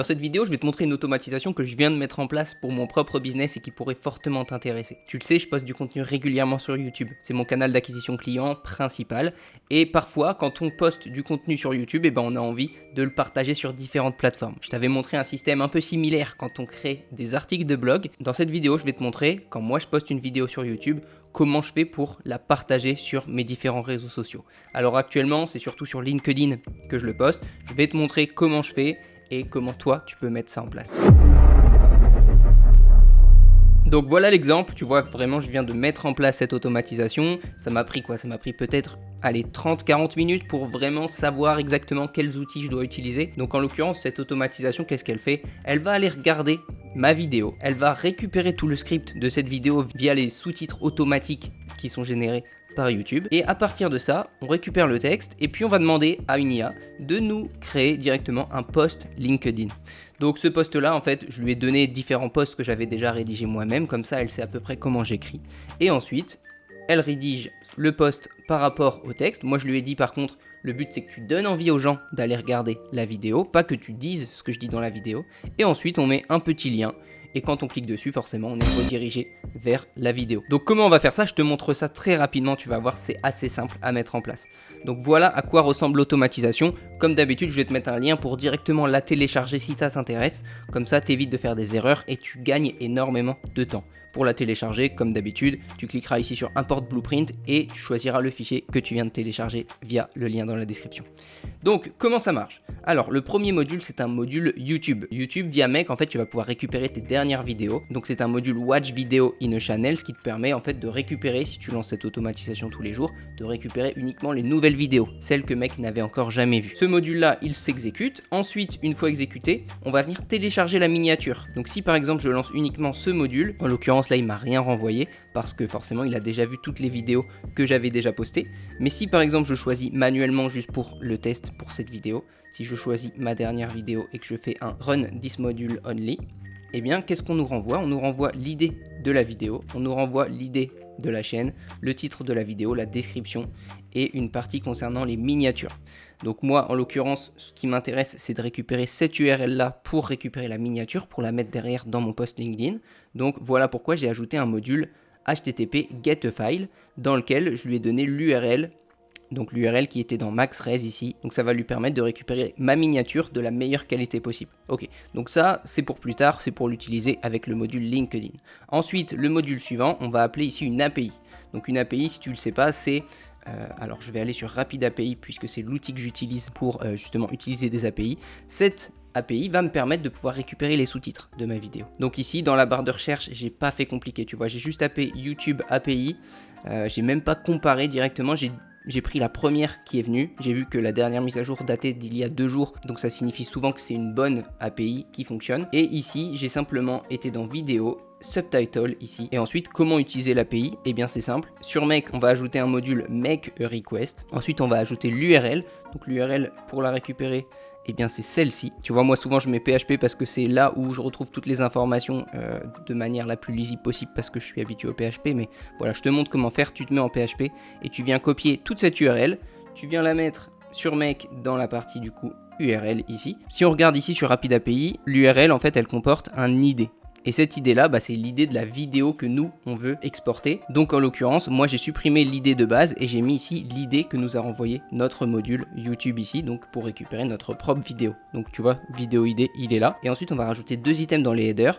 Dans cette vidéo, je vais te montrer une automatisation que je viens de mettre en place pour mon propre business et qui pourrait fortement t'intéresser. Tu le sais, je poste du contenu régulièrement sur YouTube. C'est mon canal d'acquisition client principal. Et parfois, quand on poste du contenu sur YouTube, on a envie de le partager sur différentes plateformes. Je t'avais montré un système un peu similaire quand on crée des articles de blog. Dans cette vidéo, je vais te montrer, quand moi je poste une vidéo sur YouTube, comment je fais pour la partager sur mes différents réseaux sociaux. Alors actuellement, c'est surtout sur LinkedIn que je le poste. Je vais te montrer comment je fais et comment toi, tu peux mettre ça en place. Donc voilà l'exemple, tu vois, vraiment je viens de mettre en place cette automatisation. Ça m'a pris quoi? Ça m'a pris peut-être 30-40 minutes pour vraiment savoir exactement quels outils je dois utiliser. Donc en l'occurrence, cette automatisation, qu'est-ce qu'elle fait? Elle va aller regarder ma vidéo, elle va récupérer tout le script de cette vidéo via les sous-titres automatiques qui sont générés par YouTube. Et à partir de ça, on récupère le texte et puis on va demander à une IA de nous créer directement un post LinkedIn. Donc ce post-là, en fait, je lui ai donné différents posts que j'avais déjà rédigés moi-même, comme ça elle sait à peu près comment j'écris. Et ensuite, elle rédige le post par rapport au texte. Moi je lui ai dit par contre, le but c'est que tu donnes envie aux gens d'aller regarder la vidéo, pas que tu dises ce que je dis dans la vidéo. Et ensuite on met un petit lien. Et quand on clique dessus, forcément, on est redirigé vers la vidéo. Donc comment on va faire ça? Je te montre ça très rapidement, tu vas voir, c'est assez simple à mettre en place. Donc voilà à quoi ressemble l'automatisation. Comme d'habitude, je vais te mettre un lien pour directement la télécharger si ça t'intéresse. Comme ça, t'évites de faire des erreurs et tu gagnes énormément de temps. Pour la télécharger, comme d'habitude, tu cliqueras ici sur Import Blueprint et tu choisiras le fichier que tu viens de télécharger via le lien dans la description. Donc, comment ça marche? Alors, le premier module, c'est un module YouTube. YouTube, via Make, en fait, tu vas pouvoir récupérer tes dernières vidéos. Donc, c'est un module Watch Video in a Channel, ce qui te permet, en fait, de récupérer, si tu lances cette automatisation tous les jours, de récupérer uniquement les nouvelles vidéos, celles que Make n'avait encore jamais vues. Ce module-là, il s'exécute. Ensuite, une fois exécuté, on va venir télécharger la miniature. Donc, si par exemple, je lance uniquement ce module, en l'occurrence, là, il m'a rien renvoyé parce que forcément, il a déjà vu toutes les vidéos que j'avais déjà postées. Mais si par exemple, je choisis manuellement juste pour le test pour cette vidéo, si je choisis ma dernière vidéo et que je fais un Run this module only, eh bien, qu'est-ce qu'on nous renvoie? On nous renvoie l'idée de la vidéo, on nous renvoie l'idée de la chaîne, le titre de la vidéo, la description et une partie concernant les miniatures. Donc moi, en l'occurrence, ce qui m'intéresse, c'est de récupérer cette URL-là pour récupérer la miniature, pour la mettre derrière dans mon post LinkedIn. Donc voilà pourquoi j'ai ajouté un module HTTP GetAFile dans lequel je lui ai donné l'URL, donc l'URL qui était dans MaxRes ici. Donc ça va lui permettre de récupérer ma miniature de la meilleure qualité possible. Ok, donc ça c'est pour plus tard, c'est pour l'utiliser avec le module LinkedIn. Ensuite, le module suivant, on va appeler ici une API. Donc une API, si tu ne le sais pas, c'est... alors je vais aller sur Rapid API puisque c'est l'outil que j'utilise pour justement utiliser des API. Cette API va me permettre de pouvoir récupérer les sous-titres de ma vidéo. Donc ici dans la barre de recherche, j'ai pas fait compliqué, tu vois, j'ai juste tapé YouTube API, j'ai même pas comparé directement, j'ai pris la première qui est venue, j'ai vu que la dernière mise à jour datait d'il y a 2 jours, donc ça signifie souvent que c'est une bonne API qui fonctionne. Et ici, j'ai simplement été dans vidéo, subtitle ici. Et ensuite, comment utiliser l'API? Eh bien c'est simple, sur Make, on va ajouter un module Make a Request. Ensuite, on va ajouter l'URL, donc l'URL pour la récupérer, eh bien c'est celle-ci. Tu vois, moi souvent je mets PHP parce que c'est là où je retrouve toutes les informations de manière la plus lisible possible parce que je suis habitué au PHP. Mais voilà, je te montre comment faire. Tu te mets en PHP et tu viens copier toute cette URL. Tu viens la mettre sur Make dans la partie du coup URL ici. Si on regarde ici sur Rapid API, l'URL en fait elle comporte un ID. Et cette idée-là, c'est l'idée de la vidéo que nous, on veut exporter. Donc en l'occurrence, moi j'ai supprimé l'idée de base et j'ai mis ici l'idée que nous a renvoyé notre module YouTube ici, donc pour récupérer notre propre vidéo. Donc tu vois, vidéo ID, il est là. Et ensuite, on va rajouter 2 items dans les headers.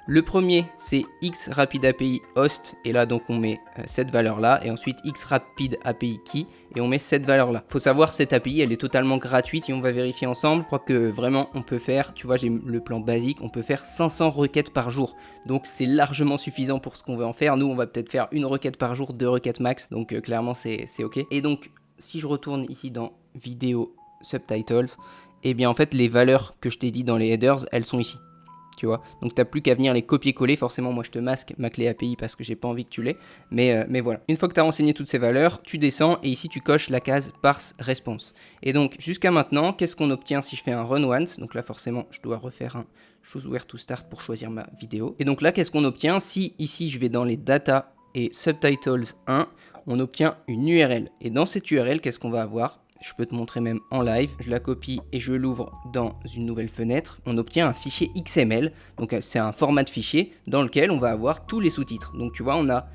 Le premier, c'est X Rapid API host, et là donc on met cette valeur-là, et ensuite X Rapid API key, et on met cette valeur-là. Faut savoir, cette API, elle est totalement gratuite, et on va vérifier ensemble. Je crois que vraiment, on peut faire, tu vois, j'ai le plan basique, on peut faire 500 requêtes par jour. Donc c'est largement suffisant pour ce qu'on veut en faire. Nous, on va peut-être faire 1 requête par jour, 2 requêtes max, donc clairement, c'est ok. Et donc, si je retourne ici dans vidéo subtitles, et bien en fait, les valeurs que je t'ai dit dans les headers, elles sont ici. Tu vois, donc t'as plus qu'à venir les copier-coller. Forcément, moi je te masque ma clé API parce que j'ai pas envie que tu l'aies, mais voilà. Une fois que tu as renseigné toutes ces valeurs, tu descends et ici tu coches la case parse response. Et donc jusqu'à maintenant, qu'est-ce qu'on obtient si je fais un run once? Donc là forcément je dois refaire un choose where to start pour choisir ma vidéo. Et donc là qu'est-ce qu'on obtient si ici je vais dans les data et subtitles 1, on obtient une URL. Et dans cette URL, qu'est-ce qu'on va avoir? je peux te montrer même en live, je la copie et je l'ouvre dans une nouvelle fenêtre, on obtient un fichier XML, donc c'est un format de fichier dans lequel on va avoir tous les sous-titres. Donc tu vois, on a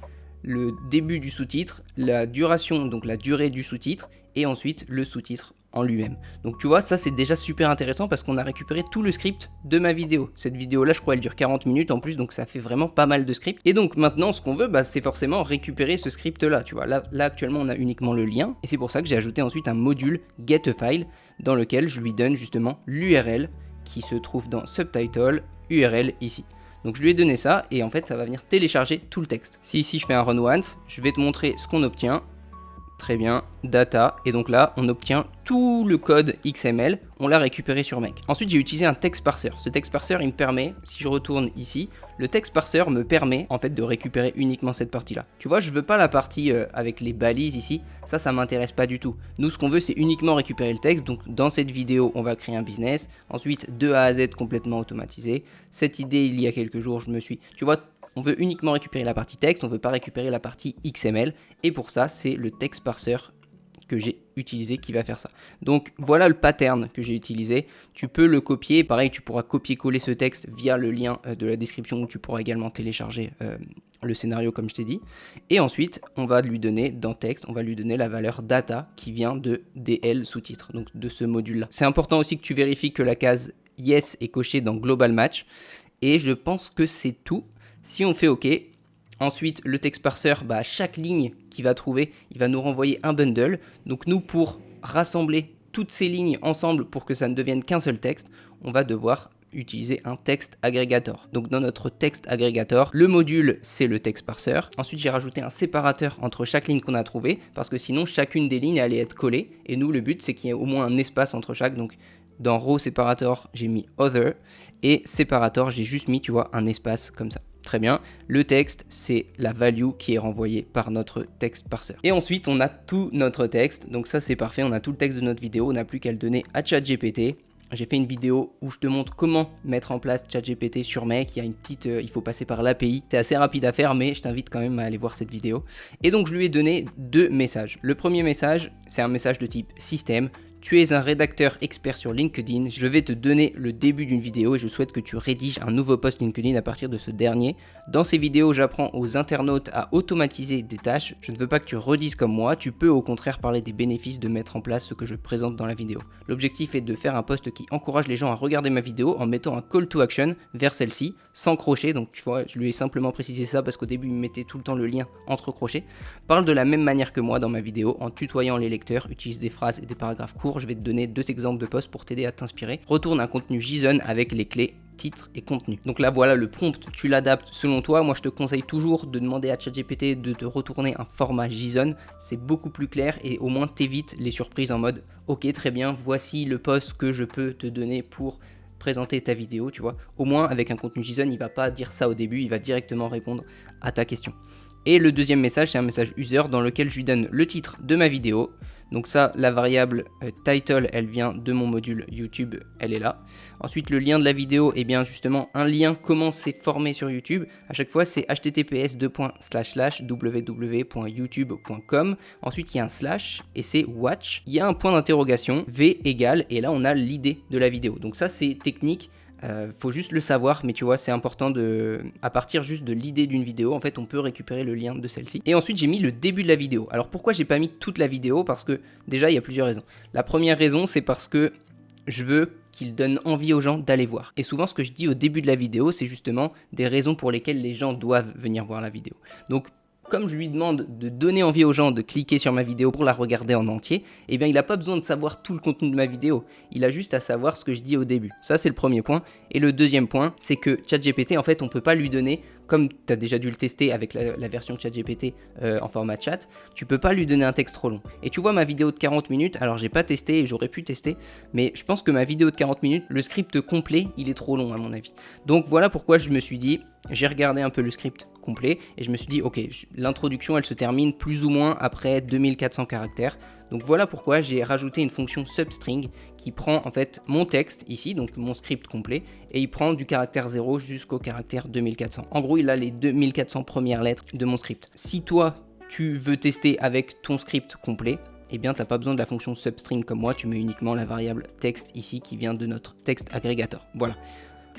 le début du sous-titre, la duration, donc la durée du sous-titre, et ensuite le sous-titre en lui-même. Donc tu vois, ça c'est déjà super intéressant parce qu'on a récupéré tout le script de ma vidéo. Cette vidéo là, je crois elle dure 40 minutes en plus, donc ça fait vraiment pas mal de script. Et donc maintenant ce qu'on veut, c'est forcément récupérer ce script là, tu vois. Là actuellement on a uniquement le lien, et c'est pour ça que j'ai ajouté ensuite un module getAFile dans lequel je lui donne justement l'URL qui se trouve dans Subtitle, URL ici. Donc je lui ai donné ça, et en fait ça va venir télécharger tout le texte. Si ici je fais un run once, je vais te montrer ce qu'on obtient. Très bien, data, et donc là on obtient tout le code XML, on l'a récupéré sur Make. Ensuite j'ai utilisé un text parser. Ce text parser il me permet, si je retourne ici, le text parser me permet en fait de récupérer uniquement cette partie là. Tu vois, je veux pas la partie avec les balises ici, ça m'intéresse pas du tout. Nous ce qu'on veut c'est uniquement récupérer le texte, donc dans cette vidéo on va créer un business, ensuite de A à Z complètement automatisé. Cette idée il y a quelques jours tu vois, on veut uniquement récupérer la partie texte, on ne veut pas récupérer la partie XML. Et pour ça, c'est le text parser que j'ai utilisé qui va faire ça. Donc voilà le pattern que j'ai utilisé. Tu peux le copier. Pareil, tu pourras copier-coller ce texte via le lien de la description où tu pourras également télécharger le scénario comme je t'ai dit. Et ensuite, on va lui donner dans texte, on va lui donner la valeur data qui vient de DL sous-titres, donc de ce module-là. C'est important aussi que tu vérifies que la case Yes est cochée dans Global Match. Et je pense que c'est tout. Si on fait OK, ensuite le text parser, chaque ligne qu'il va trouver, il va nous renvoyer un bundle. Donc nous, pour rassembler toutes ces lignes ensemble pour que ça ne devienne qu'un seul texte, on va devoir utiliser un text aggregator. Donc dans notre text aggregator, le module c'est le text parser. Ensuite j'ai rajouté un séparateur entre chaque ligne qu'on a trouvé parce que sinon chacune des lignes allait être collée. Et nous le but c'est qu'il y ait au moins un espace entre chaque. Donc dans row separator j'ai mis other et separator j'ai juste mis, tu vois, un espace comme ça. Très bien, le texte, c'est la value qui est renvoyée par notre text parser. Et ensuite, on a tout notre texte, donc ça c'est parfait, on a tout le texte de notre vidéo, on n'a plus qu'à le donner à ChatGPT. J'ai fait une vidéo où je te montre comment mettre en place ChatGPT sur Make. Il y a une petite, il faut passer par l'API. C'est assez rapide à faire, mais je t'invite quand même à aller voir cette vidéo. Et donc je lui ai donné deux messages. Le premier message, c'est un message de type système. Tu es un rédacteur expert sur LinkedIn, je vais te donner le début d'une vidéo et je souhaite que tu rédiges un nouveau post LinkedIn à partir de ce dernier. Dans ces vidéos, j'apprends aux internautes à automatiser des tâches. Je ne veux pas que tu redises comme moi, tu peux au contraire parler des bénéfices de mettre en place ce que je présente dans la vidéo. L'objectif est de faire un post qui encourage les gens à regarder ma vidéo en mettant un call to action vers celle-ci, sans crochet. Donc tu vois, je lui ai simplement précisé ça parce qu'au début il me mettait tout le temps le lien entre crochets. Parle de la même manière que moi dans ma vidéo en tutoyant les lecteurs, utilise des phrases et des paragraphes courts. Je vais te donner deux exemples de posts pour t'aider à t'inspirer. Retourne un contenu JSON avec les clés titre et contenu. Donc là voilà le prompt, tu l'adaptes selon toi. Moi je te conseille toujours de demander à ChatGPT de te retourner un format JSON, c'est beaucoup plus clair et au moins t'évites les surprises en mode ok très bien, voici le post que je peux te donner pour présenter ta vidéo, tu vois. Au moins avec un contenu JSON, il va pas dire ça au début, il va directement répondre à ta question. Et le deuxième message, c'est un message user dans lequel je lui donne le titre de ma vidéo. Donc ça, la variable title, elle vient de mon module YouTube, elle est là. Ensuite, le lien de la vidéo, et bien justement, un lien, comment c'est formé sur YouTube. À chaque fois, c'est https://www.youtube.com. Ensuite, il y a un slash et c'est watch. Il y a un point d'interrogation, V égale, et là, on a l'idée de la vidéo. Donc ça, c'est technique. Faut juste le savoir, mais tu vois c'est important à partir juste de l'idée d'une vidéo, en fait on peut récupérer le lien de celle-ci. Et ensuite j'ai mis le début de la vidéo. Alors pourquoi j'ai pas mis toute la vidéo? Parce que déjà il y a plusieurs raisons. La première raison c'est parce que je veux qu'il donne envie aux gens d'aller voir. Et souvent ce que je dis au début de la vidéo c'est justement des raisons pour lesquelles les gens doivent venir voir la vidéo. Donc comme je lui demande de donner envie aux gens de cliquer sur ma vidéo pour la regarder en entier, eh bien il n'a pas besoin de savoir tout le contenu de ma vidéo, il a juste à savoir ce que je dis au début. Ça c'est le premier point. Et le deuxième point, c'est que ChatGPT en fait on peut pas lui donner, comme tu as déjà dû le tester avec la version ChatGPT en format chat, tu peux pas lui donner un texte trop long. Et tu vois ma vidéo de 40 minutes, alors j'ai pas testé et j'aurais pu tester, mais je pense que ma vidéo de 40 minutes, le script complet, il est trop long à mon avis. Donc voilà pourquoi je me suis dit, j'ai regardé un peu le script complet et je me suis dit ok, l'introduction elle se termine plus ou moins après 2400 caractères. Donc voilà pourquoi j'ai rajouté une fonction substring qui prend en fait mon texte ici, donc mon script complet, et il prend du caractère 0 jusqu'au caractère 2400. En gros il a les 2400 premières lettres de mon script. Si toi tu veux tester avec ton script complet, eh bien t'as pas besoin de la fonction substring comme moi, tu mets uniquement la variable texte ici qui vient de notre text aggregator. Voilà.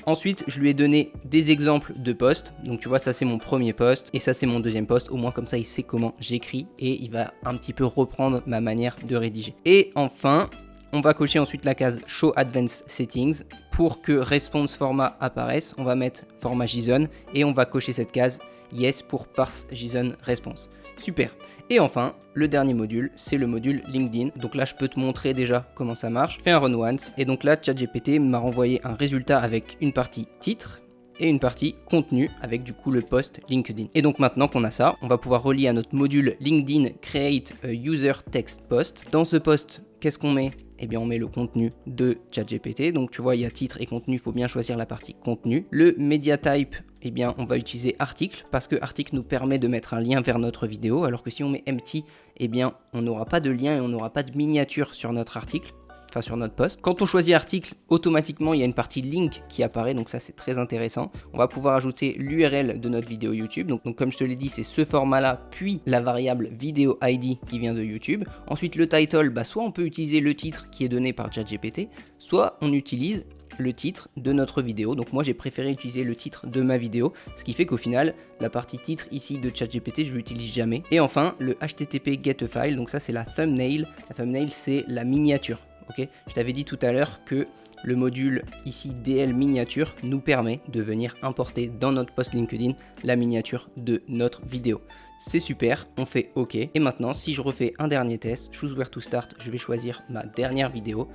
Ensuite, je lui ai donné des exemples de posts. Donc tu vois, ça c'est mon premier post et ça c'est mon deuxième post. Au moins comme ça, il sait comment j'écris et il va un petit peu reprendre ma manière de rédiger. Et enfin, on va cocher ensuite la case Show Advanced Settings. Pour que Response Format apparaisse, on va mettre format JSON et on va cocher cette case Yes pour Parse JSON Response. Super. Et enfin, le dernier module, c'est le module LinkedIn. Donc là, je peux te montrer déjà comment ça marche. Je fais un run once. Et donc là, ChatGPT m'a renvoyé un résultat avec une partie titre et une partie contenu avec du coup le post LinkedIn. Et donc maintenant qu'on a ça, on va pouvoir relier à notre module LinkedIn Create a User Text Post. Dans ce post, qu'est-ce qu'on met ? Eh bien on met le contenu de ChatGPT. Donc tu vois, il y a titre et contenu, il faut bien choisir la partie contenu. Le media type, eh bien on va utiliser article parce que article nous permet de mettre un lien vers notre vidéo, alors que si on met empty, eh bien on n'aura pas de lien et on n'aura pas de miniature sur notre article. Enfin sur notre post. Quand on choisit article, automatiquement il y a une partie link qui apparaît, donc ça c'est très intéressant. On va pouvoir ajouter l'URL de notre vidéo YouTube, donc comme je te l'ai dit, c'est ce format là, puis la variable vidéo ID qui vient de YouTube. Ensuite le title, soit on peut utiliser le titre qui est donné par ChatGPT, soit on utilise le titre de notre vidéo. Donc moi j'ai préféré utiliser le titre de ma vidéo, ce qui fait qu'au final la partie titre ici de ChatGPT je l'utilise jamais. Et enfin le HTTP get a file, donc ça c'est la thumbnail. La thumbnail c'est la miniature. Okay, je t'avais dit tout à l'heure que le module ici DL miniature nous permet de venir importer dans notre post LinkedIn la miniature de notre vidéo. C'est super, on fait OK. Et maintenant, si je refais un dernier test, choose where to start, je vais choisir ma dernière vidéo.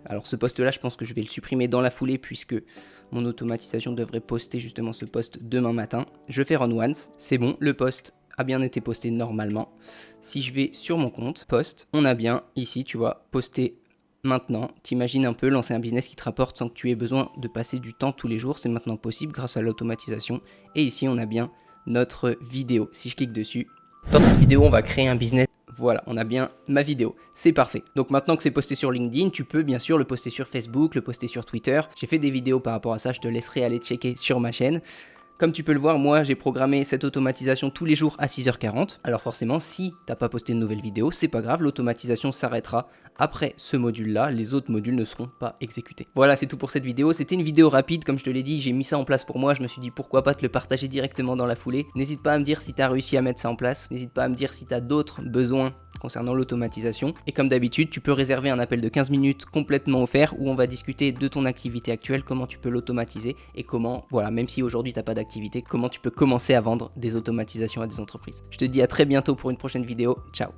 Alors ce post là, je pense que je vais le supprimer dans la foulée puisque mon automatisation devrait poster justement ce post demain matin. Je fais run once, c'est bon, le post a bien été posté normalement. Si je vais sur mon compte, post, on a bien ici, tu vois, posté. Maintenant, t'imagines un peu lancer un business qui te rapporte sans que tu aies besoin de passer du temps tous les jours. C'est maintenant possible grâce à l'automatisation. Et ici, on a bien notre vidéo. Si je clique dessus, dans cette vidéo, on va créer un business. Voilà, on a bien ma vidéo. C'est parfait. Donc maintenant que c'est posté sur LinkedIn, tu peux bien sûr le poster sur Facebook, le poster sur Twitter. J'ai fait des vidéos par rapport à ça. Je te laisserai aller checker sur ma chaîne. Comme tu peux le voir, moi j'ai programmé cette automatisation tous les jours à 6h40. Alors forcément, si t'as pas posté de nouvelle vidéo, c'est pas grave, l'automatisation s'arrêtera après ce module-là. Les autres modules ne seront pas exécutés. Voilà, c'est tout pour cette vidéo. C'était une vidéo rapide, comme je te l'ai dit, j'ai mis ça en place pour moi. Je me suis dit pourquoi pas te le partager directement dans la foulée. N'hésite pas à me dire si t'as réussi à mettre ça en place. N'hésite pas à me dire si t'as d'autres besoins concernant l'automatisation. Et comme d'habitude, tu peux réserver un appel de 15 minutes complètement offert où on va discuter de ton activité actuelle, comment tu peux l'automatiser et comment, voilà, même si aujourd'hui t'as pas d'activité, comment tu peux commencer à vendre des automatisations à des entreprises. Je te dis à très bientôt pour une prochaine vidéo. Ciao.